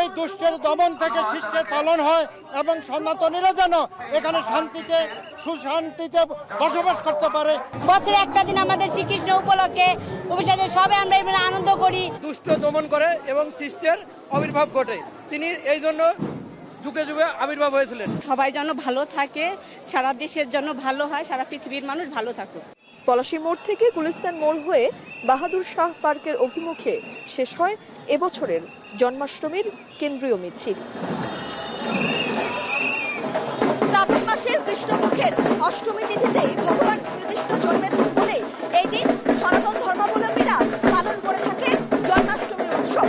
এই দুষ্টের দমন থেকে শিষ্টের পালন হয় এবং সনাতনীরা যেন এখানে শান্তিতে সুশান্তিতে বসবাস করতে পারে। বছরে একটা দিন আমাদের শ্রীকৃষ্ণ উপলক্ষে অভিষেকে সবাই আমরা এখানে আনন্দ করি। দুষ্ট দমন করে এবং শিষ্টের আবির্ভাব ঘটে, তিনি এই জন্য যুগে যুগে আবির্ভাব হয়েছিলেন। সবাই যেন ভালো থাকে, সারা দেশের জন্য ভালো হয়, সারা পৃথিবীর মানুষ ভালো থাকুক। পলাশী মোড় থেকে গুলিস্তান মোড় হয়ে বাহাদুর শাহ পার্কের অভিমুখে শেষ হয় এবছরের জন্মাষ্টমীর কেন্দ্রীয় মিছিল। শ্রাবণ মাসের কৃষ্ণপক্ষের অষ্টমী তিথিতে ভগবান শ্রীকৃষ্ণ জন্মেছেন বলে এই দিন সনাতন ধর্মাবলম্বীরা পালন করে থাকে জন্মাষ্টমীর উৎসব।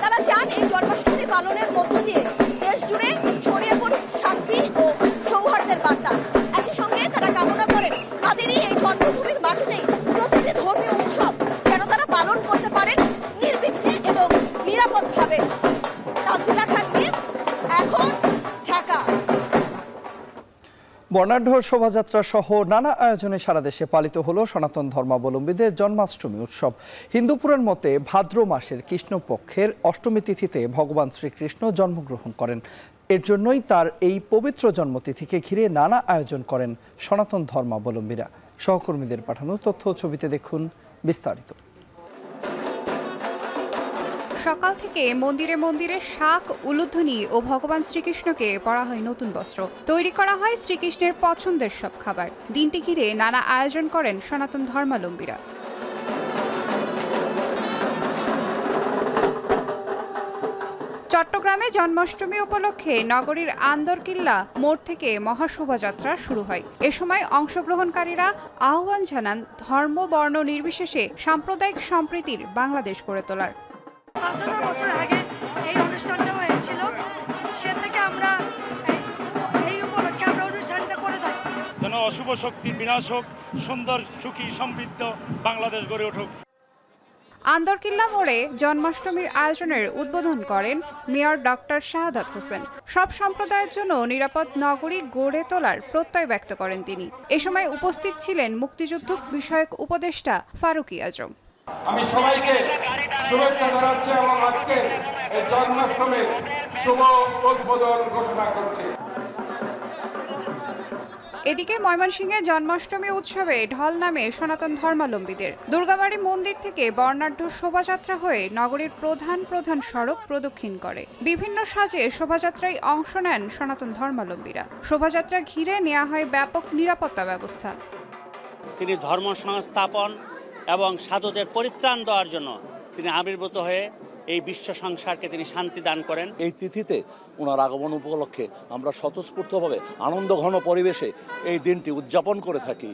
তারা চান এই জন্মাষ্টমী পালনের মধ্য দিয়ে দেশ জুড়ে ছড়িয়ে পড়ুক শান্তি ও সৌহার্দ্যের বার্তা। একই সঙ্গে তারা কামনা করেন তাদেরই এই জন্মভূমির মাটিতেই প্রতিটি ধর্মীয় উৎসব যেন তারা পালন করতে পারেন নির্বিঘ্নে এবং নিরাপদভাবে। তানজিলা খান, এখন ঢাকা। বর্ণাঢ্য শোভাযাত্রা সহ নানা আয়োজনে সারা দেশে পালিত হলো সনাতন ধর্মাবলম্বীদের জন্মাষ্টমী উৎসব। হিন্দু পুরাণ মতে ভাদ্র মাসের কৃষ্ণপক্ষের অষ্টমী তিথিতে ভগবান শ্রীকৃষ্ণ জন্মগ্রহণ করেন। এর জন্যই তার এই পবিত্র জন্মতিথিকে ঘিরে নানা আয়োজন করেন সনাতন ধর্মাবলম্বীরা। সহকর্মীদের পাঠানো তথ্য ছবিতে দেখুন বিস্তারিত। সকাল থেকে মন্দিরে মন্দিরে শাক, উলুধ্বনি ও ভগবান শ্রীকৃষ্ণকে পরা হয় নতুন বস্ত্র। তৈরি করা হয় শ্রীকৃষ্ণের পছন্দের সব খাবার। দিনটি ঘিরে নানা আয়োজন করেন সনাতন ধর্মাবলম্বীরা। চট্টগ্রামে জন্মাষ্টমী উপলক্ষে নগরীর আন্দরকিল্লা মোড় থেকে মহাশোভাযাত্রা শুরু হয়। এ সময় অংশগ্রহণকারীরা আহ্বান জানান ধর্ম বর্ণ নির্বিশেষে সাম্প্রদায়িক সম্প্রীতির বাংলাদেশ গড়ে তোলার। ৫০০ বছর আগে এই অনুষ্ঠানটা হয়েছিল, সে থেকে আমরা এই উপলক্ষে আমরা অনুষ্ঠানটা করে থাকি। যেন অশুভ শক্তির বিনাশ হোক, সুন্দর সুখী সমৃদ্ধ বাংলাদেশ গড়ে উঠুক। আন্দরকিল্লা মোড়ে জন্মাষ্টমীর আয়োজনের উদ্বোধন করেন মেয়র ডক্টর শাহাদাত হোসেন। সব সম্প্রদায়ের জন্য নিরাপদ নগরী গড়ে তোলার প্রত্যয় ব্যক্ত করেন তিনি। এ সময় উপস্থিত ছিলেন মুক্তিযুদ্ধ বিষয়ক উপদেষ্টা ফারুকী আজম। আমি সবাইকে শুভেচ্ছা জানাচ্ছি এবং আজকে এই জন্মাষ্টমীর শুভ উদ্বোধন ঘোষণা করছি। এদিকে ময়মনসিংহে জন্মাষ্টমী উৎসবে ঢল নামে সনাতন ধর্মাবলম্বীদের। দুর্গাবাড়ি মন্দির থেকে বর্ণাঢ্য শোভাযাত্রা হয়ে নগরীর প্রধান প্রধান সড়ক প্রদক্ষিণ করে। বিভিন্ন সাজে শোভাযাত্রায় অংশ নেন সনাতন ধর্মাবলম্বীরা। শোভাযাত্রা ঘিরে নেওয়া হয় ব্যাপক নিরাপত্তা ব্যবস্থা। তিনি ধর্ম সংস্থাপন এবং সাধুদের পরিত্রাণ দেওয়ার জন্য তিনি আবির্ভূত হয়ে এই বিশ্ব সংসারকে তিনি শান্তি দান করেন। এই তিথিতে ওনার আগমন উপলক্ষে আমরা স্বতঃস্ফূর্তভাবে আনন্দঘন পরিবেশে এই দিনটি উদযাপন করে থাকি।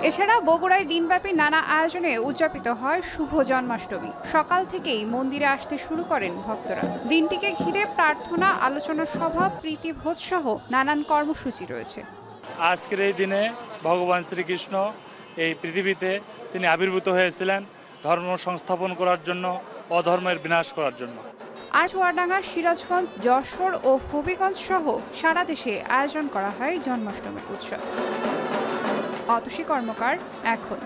এছাড়া বগুড়ায় দিনব্যাপী নানা আয়োজনে উদযাপিত হয় শুভ জন্মাষ্টমী। সকাল থেকেই মন্দিরে আসতে শুরু করেন ভক্তরা। দিনটিকে ঘিরে প্রার্থনা, আলোচনা সভা, প্রীতিভোজ সহ নানান কর্মসূচি রয়েছে। আজকের এই দিনে ভগবান শ্রীকৃষ্ণ এই পৃথিবীতে তিনি আবির্ভূত হয়েছিলেন ধর্ম সংস্থাপন করার জন্য, অধর্মের বিনাশ করার জন্য। আর চুয়াডাঙ্গা, সিরাজগঞ্জ, যশোর ও হবিগঞ্জ সহ সারা দেশে আয়োজন করা হয় জন্মাষ্টমীর উৎসব। অতসী কর্মকার, এখন।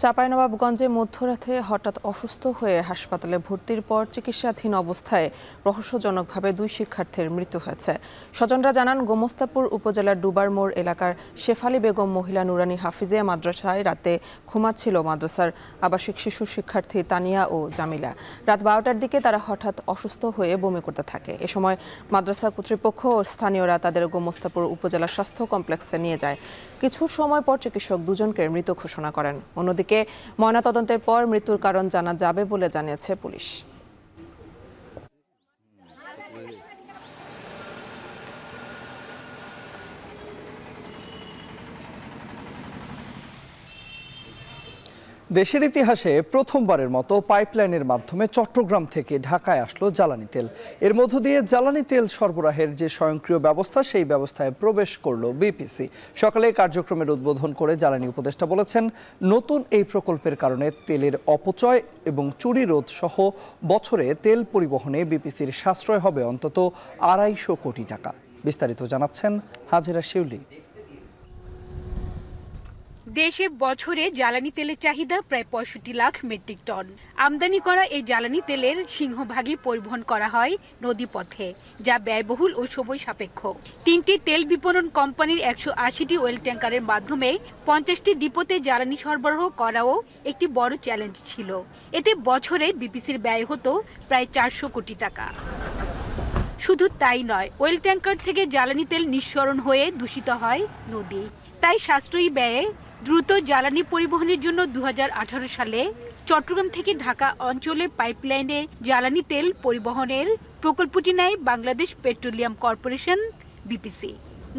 চাঁপাইনবাবগঞ্জে মধ্যরাতে হঠাৎ অসুস্থ হয়ে হাসপাতালে ভর্তির পর চিকিৎসাধীন অবস্থায় রহস্যজনকভাবে 2 শিক্ষার্থীর মৃত্যু হয়েছে। স্বজনরা জানান, গোমস্তাপুর উপজেলার ডুবার মোড় এলাকার শেফালি বেগম মহিলা নুরানি হাফিজিয়া মাদ্রাসায় রাতে ঘুমাচ্ছিল মাদ্রাসার আবাসিক শিশু শিক্ষার্থী তানিয়া ও জামিলা। রাত 12টার দিকে তারা হঠাৎ অসুস্থ হয়ে বমি করতে থাকে। এ সময় মাদ্রাসা কর্তৃপক্ষ ও স্থানীয়রা তাদের গোমস্তাপুর উপজেলা স্বাস্থ্য কমপ্লেক্সে নিয়ে যায়। কিছু সময় পর চিকিৎসক 2 জনকে মৃত ঘোষণা করেন। অন্যদিকে ময়নাতদন্তের পর মৃত্যুর কারণ জানা যাবে বলে জানিয়েছে পুলিশ। দেশের ইতিহাসে প্রথমবারের মতো পাইপলাইনের মাধ্যমে চট্টগ্রাম থেকে ঢাকায় আসলো জ্বালানি তেল। এর মধ্য দিয়ে জ্বালানি তেল সরবরাহের যে স্বয়ংক্রিয় ব্যবস্থা, সেই ব্যবস্থায় প্রবেশ করলো বিপিসি। সকালে কার্যক্রমের উদ্বোধন করে জ্বালানি উপদেষ্টা বলেছেন, নতুন এই প্রকল্পের কারণে তেলের অপচয় এবং চুরি রোধ সহ বছরে তেল পরিবহনে বিপিসির সাশ্রয় হবে অন্তত 250 কোটি টাকা। বিস্তারিত জানাচ্ছেন হাজেরা শিউলি। দেশে বছরে জ্বালানি তেলের চাহিদা প্রায় 65 লাখ মেট্রিক টন। আমদানি করা এই জ্বালানি তেলের সিংহভাগই পরিবহন করা হয় নদীপথে, যা ব্যয়বহুল ও সময় সাপেক্ষ। 3টি তেল বিপণন কোম্পানির 180টি ওয়েল ট্যাঙ্কারের মাধ্যমে 50টি ডিপোতে জ্বালানি সরবরাহ করাও একটি বড় চ্যালেঞ্জ ছিল। এতে বছরে বিপিসির ব্যয় হতো প্রায় 400 কোটি টাকা। শুধু তাই নয়, ওয়েল ট্যাঙ্কার থেকে জ্বালানি তেল নিঃসরণ হয়ে দূষিত হয় নদী। তাই সাশ্রয়ী ব্যয়ে দ্রুত জ্বালানি পরিবহনের জন্য 2018 সালে চট্টগ্রাম থেকে ঢাকা অঞ্চলে পাইপলাইনে জ্বালানি তেল পরিবহনের প্রকল্পটি নেয় বাংলাদেশ পেট্রোলিয়াম কর্পোরেশন বিপিসি।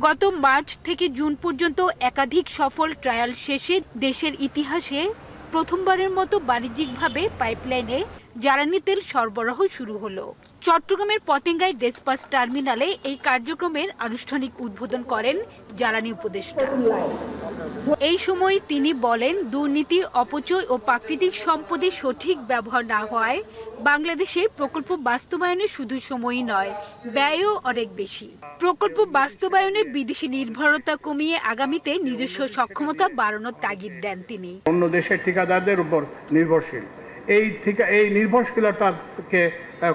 গত মার্চ থেকে জুন পর্যন্ত একাধিক সফল ট্রায়াল শেষে দেশের ইতিহাসে প্রথমবারের মতো বাণিজ্যিকভাবে পাইপলাইনে জ্বালানি তেল সরবরাহ শুরু হলো। চট্টগ্রামের পতেঙ্গায় ডেসপাস টার্মিনালে এই কার্যক্রমের আনুষ্ঠানিক উদ্বোধন করেন জ্বালানি উপদেষ্টা। এই সময় তিনি বলেন, দুর্নীতি, অপচয় ও প্রাকৃতিক সম্পদের সঠিক ব্যবহার না হওয়ায় বাংলাদেশে প্রকল্প বাস্তবায়নে শুধু সময়ই নয়, ব্যয়ও অনেক বেশি। প্রকল্প বাস্তবায়নে বিদেশি নির্ভরতা কমিয়ে আগামীতে নিজস্ব সক্ষমতা বাড়ানোর তাগিদ দেন তিনি। অন্য দেশের ঠিকাদারদের উপর নির্ভরশীল, এই নির্ভরশীলতাকে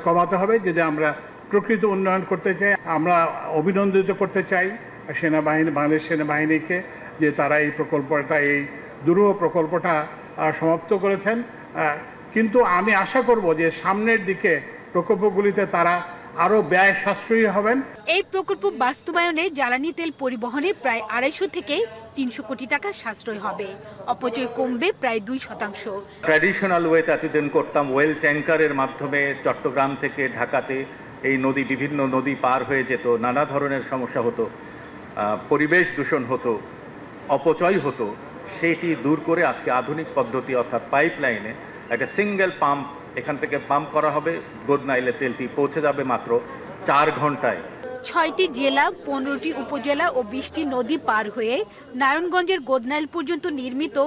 কমাতে হবে। যদি আমরা প্রকৃত উন্নয়ন করতে চাই, আমরা অভিনন্দিত করতে চাই সেনাবাহিনী, বাংলাদেশ সেনাবাহিনীকে যে তারা এই প্রকল্পটা, এই দুরূহ প্রকল্পটা সমাপ্ত করেছেন। কিন্তু আমি আশা করব যে সামনের দিকে প্রকল্পগুলিতে তারা আরো ব্যয় সাশ্রয়ী হবেন। এই প্রকল্প বাস্তবায়নে জ্বালানি তেল পরিবহনে প্রায় 250 থেকে 300 কোটি টাকা সাশ্রয় হবে। অপচয় কমবে প্রায় 2%। ট্র্যাডিশনাল ওয়েতে এতদিন করতাম ওয়েল ট্যাঙ্কারের মাধ্যমে চট্টগ্রাম থেকে ঢাকাতে এই নদী, বিভিন্ন নদী পার হয়ে যেত, নানা ধরনের সমস্যা হতো, পরিবেশ দূষণ হতো, অপচয় হতো। সেটি দূর করে আজকে আধুনিক পদ্ধতি অর্থাৎ পাইপলাইনে একটা সিঙ্গেল পাম্প এখান থেকে পাম্প করা হবে। গোদনাইলে তেলটি পৌঁছে যাবে মাত্র 4 ঘন্টায়। 6টি জেলা, 15টি উপজেলা ও 20টি নদী পার হয়ে নারায়ণগঞ্জের গোদনাইল পর্যন্ত নির্মিত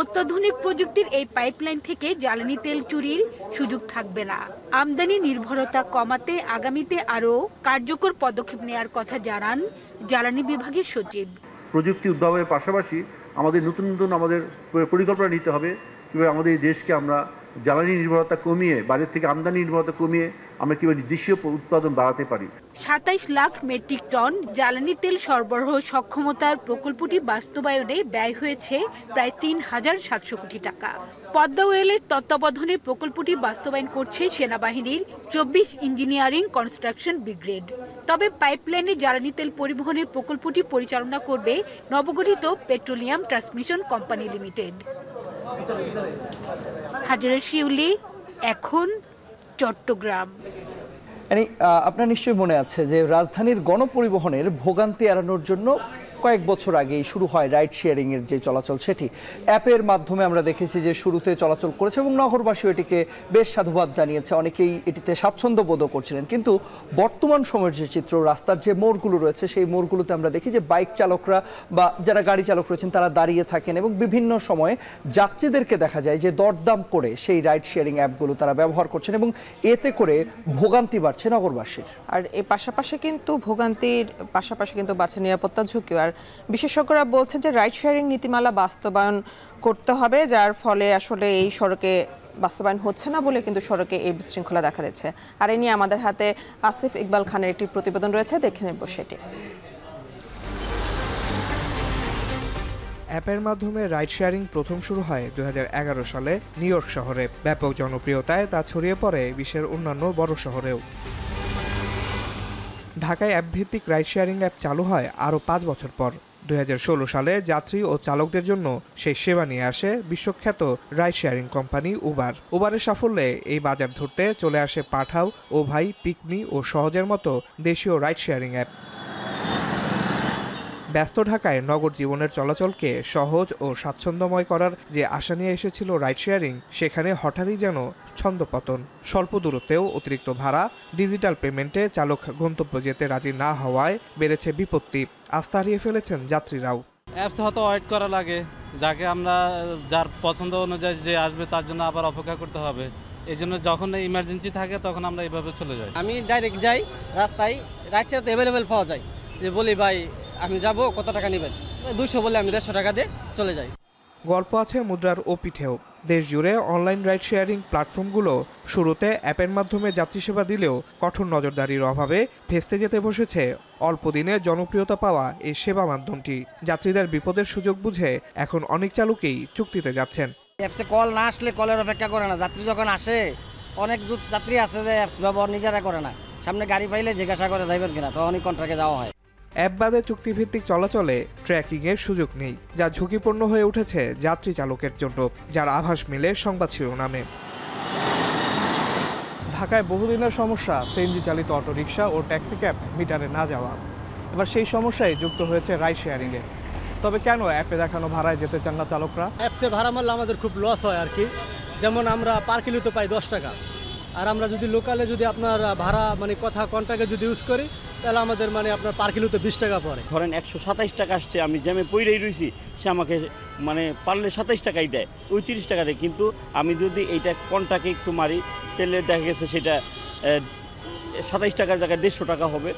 অত্যাধুনিক প্রযুক্তির এই পাইপলাইন থেকে জ্বালানি তেল চুরির সুযোগ থাকবে না। আমদানি নির্ভরতা কমাতে আগামীতে আরও কার্যকর পদক্ষেপ নেওয়ার কথা জানান জ্বালানি বিভাগের সচিব। প্রযুক্তি উদ্ভাবনের পাশাপাশি আমাদের নতুন নতুন আমাদের পরিকল্পনা নিতে হবে, কিভাবে আমাদের এই দেশকে আমরা জ্বালানি নির্ভরতা কমিয়ে, বাইরের থেকে আমদানি নির্ভরতা কমিয়ে আমরা কিভাবে দেশীয় উৎপাদন বাড়াতে পারি। ২৭ লাখ মেট্রিক টন জ্বালানি তেল সরবরাহ সক্ষমতার প্রকল্পটি বাস্তবায়নে ব্যয় হয়েছে প্রায় ৩,৭০০ কোটি টাকা। পদ্মা ওয়েলের তত্ত্বাবধানে প্রকল্পটি বাস্তবায়ন করছে সেনাবাহিনীর ২৪ ইঞ্জিনিয়ারিং কনস্ট্রাকশন ব্রিগেড। তবে পাইপলাইনে জ্বালানি তেল পরিবহনের প্রকল্পটি পরিচালনা করবে নবগঠিত পেট্রোলিয়াম ট্রান্সমিশন কোম্পানি লিমিটেড। হাজারা শিউলি, এখন চট্টগ্রাম। আপনার নিশ্চয়ই মনে আছে যে রাজধানীর গণপরিবহনের ভোগান্তি এড়ানোর জন্য কয়েক বছর আগেই শুরু হয় রাইড শেয়ারিং এর যে চলাচল, সেটি অ্যাপের মাধ্যমে আমরা দেখেছি যে শুরুতে চলাচল করেছে এবং নগরবাসী এটিকে বেশ সাধুবাদ জানিয়েছে, অনেকেই এটিতে স্বাচ্ছন্দ্য বোধ করছিলেন। কিন্তু বর্তমান সময়ের যে চিত্র, রাস্তার যে মোড়গুলো রয়েছে সেই মোড়গুলোতে আমরা দেখি যে বাইক চালকরা বা যারা গাড়ি চালক রয়েছেন তারা দাঁড়িয়ে থাকেন এবং বিভিন্ন সময়ে যাত্রীদেরকে দেখা যায় যে দরদাম করে সেই রাইড শেয়ারিং অ্যাপগুলো তারা ব্যবহার করছেন এবং এতে করে ভোগান্তি বাড়ছে নগরবাসীর। আর এর পাশাপাশি কিন্তু ভোগান্তির পাশাপাশি কিন্তু বাড়ছে নিরাপত্তা ঝুঁকিও। আর বিশেষজ্ঞরা বলছেন যে রাইড শেয়ারিং নীতিমালা বাস্তবায়ন করতে হবে, যার ফলে আসলে এই সড়কে বাস্তবায়ন হচ্ছে না বলে কিন্তু সড়কে এই বিশৃঙ্খলা দেখা দিচ্ছে। আর এ নিয়ে আমাদের হাতে আসিফ ইকবাল খানের একটি প্রতিবেদন রয়েছে, দেখে নেব সেটি। অ্যাপের মাধ্যমে রাইড শেয়ারিং প্রথম শুরু হয় 2011 সালে নিউ ইয়র্ক শহরে। ব্যাপক জনপ্রিয়তায় তা ছড়িয়ে পড়ে বিশ্বের অন্যান্য বড় শহরেও। ঢাকায় অ্যাপভিত্তিক রাইড শেয়ারিং অ্যাপ চালু হয় আরও 5 বছর পর। 2016 সালে যাত্রী ও চালকদের জন্য সেই সেবা নিয়ে আসে বিশ্বখ্যাত রাইড শেয়ারিং কোম্পানি উবার। উবারের সাফল্যে এই বাজার ধরতে চলে আসে পাঠাও, ও ভাই, পিকমি ও সহজের মতো দেশীয় রাইড শেয়ারিং অ্যাপ। ব্যস্ত ঢাকায় নগর জীবনের চলাচলকে সহজ ও স্বাচ্ছন্দ্যময় করার যে আশা নিয়ে এসেছিল রাইড শেয়ারিং, সেখানে হঠাৎই যেন ছন্দপতন। স্বল্প দূরত্বেও অতিরিক্ত ভাড়া, ডিজিটাল পেমেন্টে চালক গন্তব্য যেতে রাজি না হওয়ায় বেড়েছে বিপত্তি। আস্থা হারিয়ে ফেলেছেন যাত্রীরাও। অ্যাপস হয়তো ওয়েট করা লাগে, যাকে আমরা যার পছন্দ অনুযায়ী যে আসবে তার জন্য আবার অপেক্ষা করতে হবে। এই জন্য যখন ইমার্জেন্সি থাকে তখন আমরা এইভাবে চলে যাই। আমি ডাইরেক্ট যাই, রাস্তায় রাইড শেয়ার তো অ্যাভেলেবেল পাওয়া যায়, যে বলি ভাই আমি যাব, কত টাকা নেবেন, 200 বলে আমি 150 টাকা দিয়ে চলে যাই। গল্প আছে মুদ্রার ও পিঠেও। দেশ জুড়ে অনলাইন রাইড শেয়ারিং প্ল্যাটফর্মগুলো শুরুতে অ্যাপের মাধ্যমে যাত্রী সেবা দিলেও কঠোর নজরদারির অভাবে ভেস্তে যেতে বসেছে অল্প দিনে জনপ্রিয়তা পাওয়া এই সেবা মাধ্যমটি। যাত্রীদের বিপদের সুযোগ বুঝে এখন অনেক চালকই চুক্তিতে যাচ্ছেন। অ্যাপসে কল না আসলে কলের অপেক্ষা করে না, যাত্রী যখন আসে অনেক যাত্রী আছে যে অ্যাপস ব্যবহার নিজেরা করে না, সামনে গাড়ি পাইলে জিজ্ঞাসা করে যাইবেন কিনা, তো অনেক কন্ট্রাক্টে যাওয়া হয়। অ্যাপ বাদে চুক্তিভিত্তিক চলাচলে ট্র্যাকিংয়ের সুযোগ নেই, যা ঝুঁকিপূর্ণ হয়ে উঠেছে যাত্রী চালকের জন্য, যার আভাস মিলে সংবাদ শিরোনামে। ঢাকায় বহুদিনের সমস্যা সিএনজি চালিত অটোরিকশা ও ট্যাক্সি ক্যাব মিটারে না যাওয়া। এবার সেই সমস্যায় যুক্ত হয়েছে রাইড শেয়ারিংয়ে। তবে কেন অ্যাপে দেখানো ভাড়ায় যেতে চান না চালকরা? অ্যাপসে ভাড়া মারলে আমাদের খুব লস হয় আর কি। যেমন আমরা পার কিলোতে পাই 10 টাকা, আর আমরা যদি লোকালে যদি আপনার ভাড়া মানে কথা কন্ট্রাক্টে যদি ইউজ করি তাহলে আমাদের মানে আপনার পার কিলোতে 20 টাকা পড়ে। ধরেন 127 টাকা আসছে, আমি জ্যামে পইরেই রয়েছি, সে আমাকে মানে পারলে 27 টাকাই দেয়, ওই 30 টাকা দেয়। কিন্তু আমি যদি এইটা কন্ট্রাক্টে একটু মারি তাহলে দেখা গেছে সেটা 27 টাকার জায়গায় 150 টাকা হবে।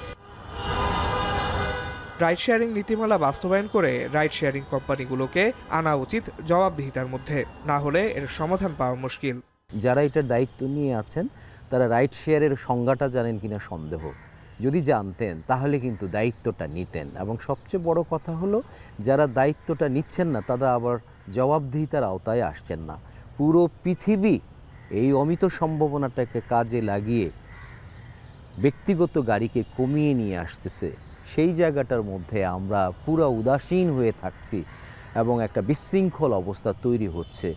রাইড শেয়ারিং নীতিমালা বাস্তবায়ন করে রাইড শেয়ারিং কোম্পানিগুলোকে আনা উচিত জবাবদিহিতার মধ্যে, না হলে এর সমাধান পাওয়া মুশকিল। যারা এটার দায়িত্ব নিয়ে আছেন তারা রাইড শেয়ারের সংজ্ঞাটা জানেন কিনা সন্দেহ। যদি জানতেন তাহলে কিন্তু দায়িত্বটা নিতেন, এবং সবচেয়ে বড় কথা হলো যারা দায়িত্বটা নিচ্ছেন না তারা আবার জবাবদিহিতার আওতায় আসছেন না। পুরো পৃথিবী এই অমিত সম্ভাবনাটাকে কাজে লাগিয়ে ব্যক্তিগত গাড়িকে কমিয়ে নিয়ে আসতেছে, সেই জায়গাটার মধ্যে আমরা পুরো উদাসীন হয়ে থাকছি এবং একটা বিশৃঙ্খল অবস্থা তৈরি হচ্ছে।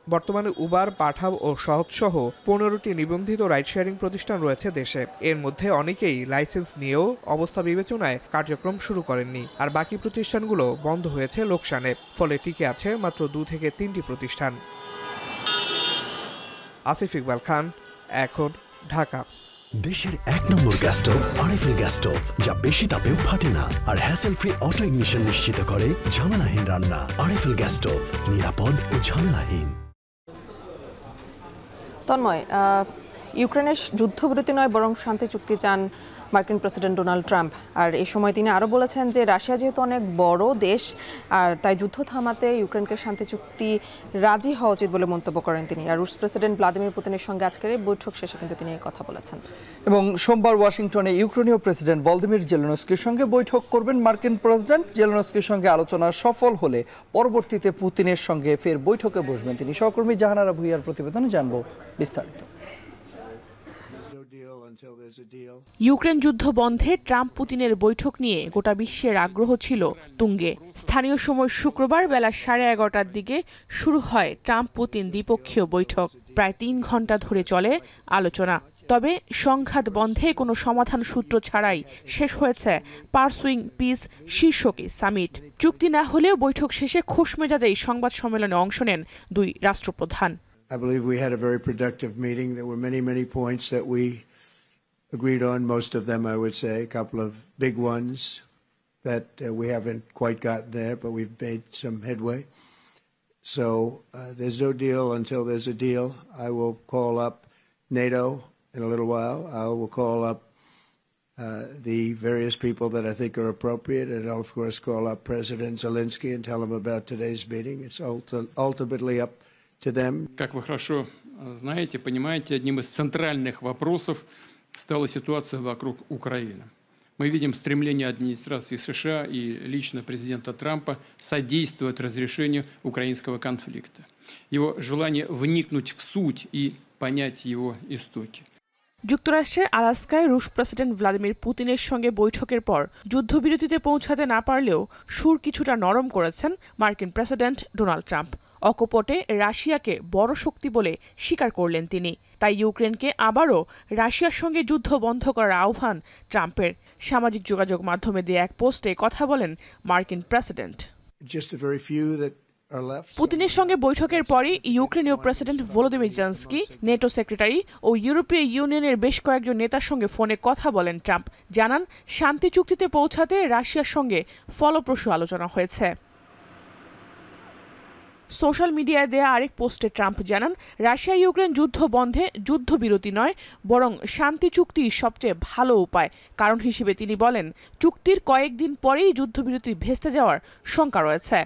বর্তমানে উবার, পাঠাও ও সহজসহ 15টি নিবন্ধিত রাইড শেয়ারিং প্রতিষ্ঠান রয়েছে দেশে। এর মধ্যে অনেকেই লাইসেন্স নিয়েও অবস্থা বিবেচনায় কার্যক্রম শুরু করেননি, আর বাকি প্রতিষ্ঠানগুলো বন্ধ হয়েছে লোকসানে। ফলে টিকে আছে মাত্র 2 থেকে 3টি প্রতিষ্ঠান। আসিফ ইকবাল খান, এখন, ঢাকা। দেশের 1 নম্বর gas stove RFL gas stove, যা বেশি তাপেও ফাটে না আর হ্যাসেল ফ্রি অটো ইগনিশন নিশ্চিত করে ঝামেলাহীন রান্না। আরএফএল গ্যাস স্টোভ, নিরাপদ ও ঝামেলাহীন। তন্ময়, ইউক্রেনের যুদ্ধবিরতি নয় বরং শান্তি চুক্তি চান মার্কিন প্রেসিডেন্ট ডোনাল্ড ট্রাম্প। আর এই সময় তিনি আরও বলেছেন যে রাশিয়া যেহেতু অনেক বড় দেশ আর তাই যুদ্ধ থামাতে ইউক্রেনকে শান্তি চুক্তি রাজি হওয়া উচিত বলে মন্তব্য করেন তিনি। আর রুশ প্রেসিডেন্ট ভ্লাদিমির পুতিনের সঙ্গে আজকের এই বৈঠক শেষে কিন্তু তিনি এই কথা বলেছেন। এবং সোমবার ওয়াশিংটনে ইউক্রেনীয় প্রেসিডেন্ট ভলোদিমির জেলেনস্কির সঙ্গে বৈঠক করবেন মার্কিন প্রেসিডেন্ট। জেলেনস্কির সঙ্গে আলোচনা সফল হলে পরবর্তীতে পুতিনের সঙ্গে ফের বৈঠকে বসবেন তিনি। সহকর্মী জাহানারা ভুইয়ার প্রতিবেদনে জানব বিস্তারিত। ইউক্রেন যুদ্ধ বন্ধে ট্রাম্প পুতিনের বৈঠক নিয়ে গোটা বিশ্বের আগ্রহ ছিল তুঙ্গে। স্থানীয় সময় শুক্রবার বেলা 11:30টার দিকে শুরু হয় ট্রাম্প পুতিন দ্বিপক্ষীয় বৈঠক। প্রায় 3 ঘন্টা ধরে চলে আলোচনা। তবে সংঘাত বন্ধে কোনো সমাধান সূত্র ছাড়াই শেষ হয়েছে পারসুইং পিস শীর্ষক সামিট। চুক্তি না হলেও বৈঠক শেষে খোশ মেজাজেই সংবাদ সম্মেলনে অংশ নেন দুই রাষ্ট্রপ্রধান। I believe we had a very productive meeting. There were many points that we agreed on. Most of them, I would say, a couple of big ones that we haven't quite gotten there, but we've made some headway. So there's no deal until there's a deal. I will call up NATO in a little while. I will call up the various people that I think are appropriate, and I'll of course call up President Zelensky and tell him about today's meeting. It's ultimately up to them. Как вы хорошо знаете, понимаете, одним из центральных вопросов стала ситуация вокруг Украины. Мы видим стремление администрации США и лично президента Трампа содействовать разрешению украинского конфликта. Его желание вникнуть в суть и понять его истоки. যুক্তরাষ্ট্রের আলাস্কায় রুশ president Vladimir পুতিনের সঙ্গে বৈঠকের পর যুদ্ধবিরতিতে পৌঁছাতে না পারলেও সুর কিছুটা নরম করেছেন মার্কিন প্রেসিডেন্ট ডোনাল্ড ট্রাম্প। অকপটে রাশিয়াকে বড় শক্তি বলে স্বীকার করলেন তিনি। তাই ইউক্রেনকে আবারও রাশিয়ার সঙ্গে যুদ্ধ বন্ধ করার আহ্বান ট্রাম্পের। সামাজিক যোগাযোগ মাধ্যমে দিয়ে এক পোস্টে কথা বলেন মার্কিন প্রেসিডেন্ট। পুতিনের সঙ্গে বৈঠকের পরই ইউক্রেনীয় president Volodymyr Zelensky, NATO secretary ও ইউরোপীয় ইউনিয়নের বেশ কয়েকজন নেতার সঙ্গে ফোনে কথা বলেন ট্রাম্প। জানান শান্তি চুক্তিতে পৌঁছাতে রাশিয়ার সঙ্গে ফলপ্রসূ আলোচনা হয়েছে। সোশ্যাল মিডিয়ায় দেয়া আরেক পোস্টে ট্রাম্প জানান রাশিয়া ইউক্রেন যুদ্ধ বন্ধে যুদ্ধবিরতি নয় বরং শান্তি চুক্তি সবচেয়ে ভালো উপায়। কারণ হিসেবে তিনি বলেন চুক্তির কয়েকদিন পরেই যুদ্ধবিরতি ভেস্তে যাওয়ার শঙ্কা রয়েছে।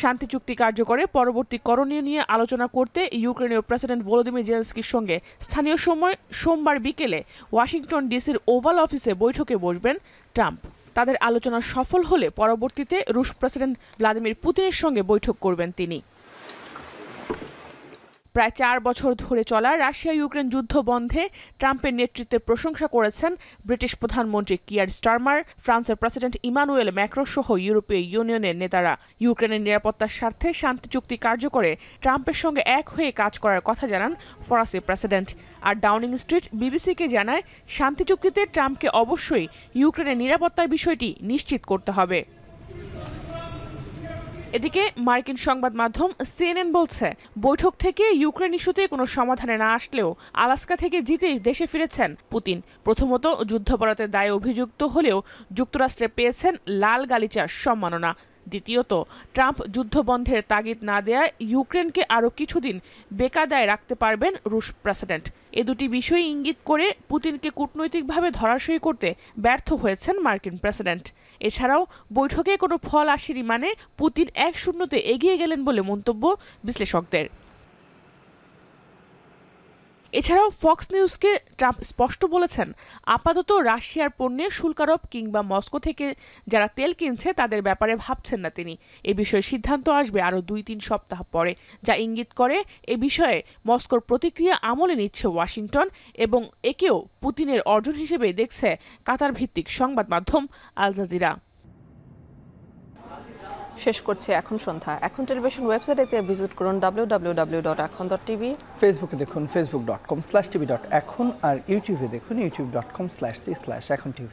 শান্তি চুক্তি কার্যকরে পরবর্তী করণীয় নিয়ে আলোচনা করতে ইউক্রেনীয় প্রেসিডেন্ট ভলোদিমির জেলেনস্কির সঙ্গে স্থানীয় সময় সোমবার বিকেলে ওয়াশিংটন ডিসির ওভাল অফিসে বৈঠকে বসবেন ট্রাম্প। তাদের আলোচনা সফল হলে পরবর্তীতে রুশ প্রেসিডেন্ট ভ্লাদিমির পুতিনের সঙ্গে বৈঠক করবেন তিনি। প্রায় 4 বছর ধরে চলা রাশিয়া ইউক্রেন যুদ্ধ বন্ধে ট্রাম্পের নেতৃত্বের প্রশংসা করেছেন ব্রিটিশ প্রধানমন্ত্রী কিয়ার স্টারমার, ফ্রান্সের প্রেসিডেন্ট ইমানুয়েল ম্যাক্রো সহ ইউরোপীয় ইউনিয়নের নেতারা। ইউক্রেনের নিরাপত্তার স্বার্থে শান্তি চুক্তি কার্যকরে ট্রাম্পের সঙ্গে এক হয়ে কাজ করার কথা জানান ফরাসি প্রেসিডেন্ট। আর ডাউনিং স্ট্রিট বিবিসিকে জানায় শান্তি চুক্তিতে ট্রাম্পকে অবশ্যই ইউক্রেনের নিরাপত্তার বিষয়টি নিশ্চিত করতে হবে। এদিকে মার্কিন সংবাদ মাধ্যম সিএনএন বলছে বৈঠক থেকে ইউক্রেন ইস্যুতে কোনো সমাধানে না আসলেও আলাস্কা থেকে জিতেই দেশে ফিরেছেন পুতিন। প্রথমত যুদ্ধাপরাধের দায়ে অভিযুক্ত হলেও যুক্তরাষ্ট্রে পেয়েছেন লাল গালিচার সম্মাননা। দ্বিতীয়ত ট্রাম্প যুদ্ধবন্ধের তাগিদ না দেয়ায় ইউক্রেনকে আরও কিছুদিন বেকায়দায় রাখতে পারবেন রুশ প্রেসিডেন্ট। এ দুটি বিষয় ইঙ্গিত করে পুতিনকে কূটনৈতিকভাবে ধরাশয়ী করতে ব্যর্থ হয়েছেন মার্কিন প্রেসিডেন্ট। এছাড়াও বৈঠকে কোনো ফল আসেনি মানে পুতিন 1-0 এগিয়ে গেলেন বলে মন্তব্য বিশ্লেষকদের। এছাড়াও ফক্স নিউজকে ট্রাম্প স্পষ্ট বলেছেন আপাতত রাশিয়ার পণ্যে শুল্ক আরোপ কিংবা মস্কো থেকে যারা তেল কিনছে তাদের ব্যাপারে ভাবছেন না তিনি। এ বিষয়ে সিদ্ধান্ত আসবে আরও 2-3 সপ্তাহ পরে, যা ইঙ্গিত করে এ বিষয়ে মস্কোর প্রতিক্রিয়া আমলে নিচ্ছে ওয়াশিংটন এবং একেও পুতিনের অর্জন হিসেবে দেখছে কাতার ভিত্তিক সংবাদ মাধ্যম আল জাজিরা। শেষ করছে এখন সন্ধ্যা। এখন টেলিভিশন ওয়েবসাইটে ভিজিট করুন www.ekhon.tv। ফেসবুকে দেখুন facebook.com/tv.ekhon আর ইউটিউবে দেখুন youtube.com/c/ekhon tv।